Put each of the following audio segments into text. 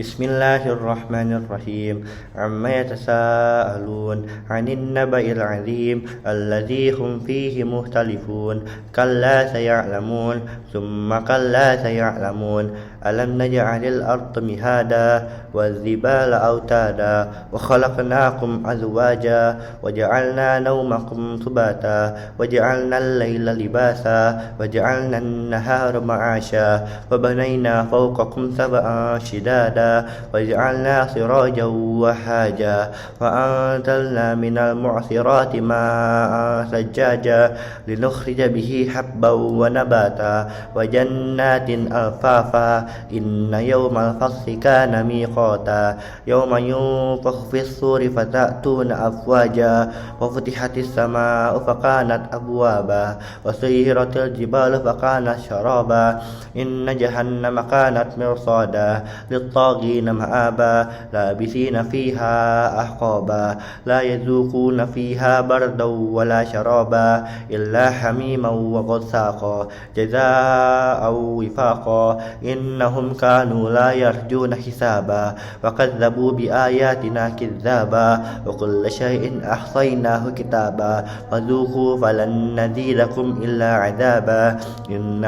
بسم الله الرحمن الرحيم عما يتساءلون عن النبأ العظيم الذي هم فيه مختلفون كلا سيعلمون ثم كلا سيعلمون ألم نجعل الأرض مهادا والجبال أوتادا وخلقناكم أزواجا وجعلنا نومكم سباتا وجعلنا الليل لباسا وجعلنا النهار معاشا وبنينا فوقكم سبعا شدادا وجعلنا سراجا وهاجا وأنزلنا من المعصرات ماء ثجاجا لنخرج به حبا ونباتا وجنات ألفافا إن يوم الفصل كان ميقاتا يوم ينفخ في الصور فتأتون أفواجا وفتحت السماء فكانت أبوابا وسيرت الجبال فكانت شرابا إن جهنم كانت مرصادا للطاغين مآبا لابثين فيها أحقابا لا يذوقون فيها بردا ولا شرابا إلا حميما وغساقا جزاء وفاقا إنهم كانوا لا يرجون حسابا وكذبوا بآياتنا كذابا وكل شيء أحصيناه كتابا فذوقوا فلن نزيدكم إلا عذابا إن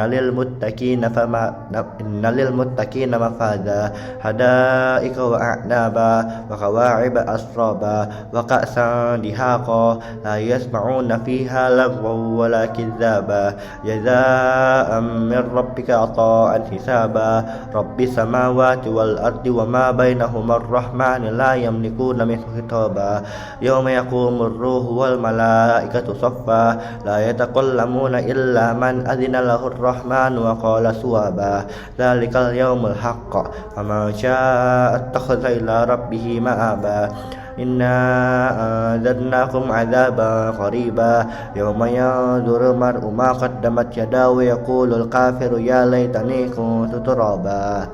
للمتقين مفازا حدائق وأعنابا وكواعب أترابا وكأسا دهاقا لا يسمعون فيها لغوا ولا كذابا جزاء من ربك عطاء حسابا رب السماوات والأرض وما بينهما الرحمن لا يملكون منه خطابا يوم يقوم الروح والملائكة صفا لا يتكلمون إلا من أذن له الرحمن وقال صوابا ذلك اليوم الحق فمن شاء اتخذ إلى ربه مآبا إنا أنذرناكم عذابا قريبا يوم ينظر المرء ما قدمت يداه ويقول الكافر يا ليتني كنت ترابا.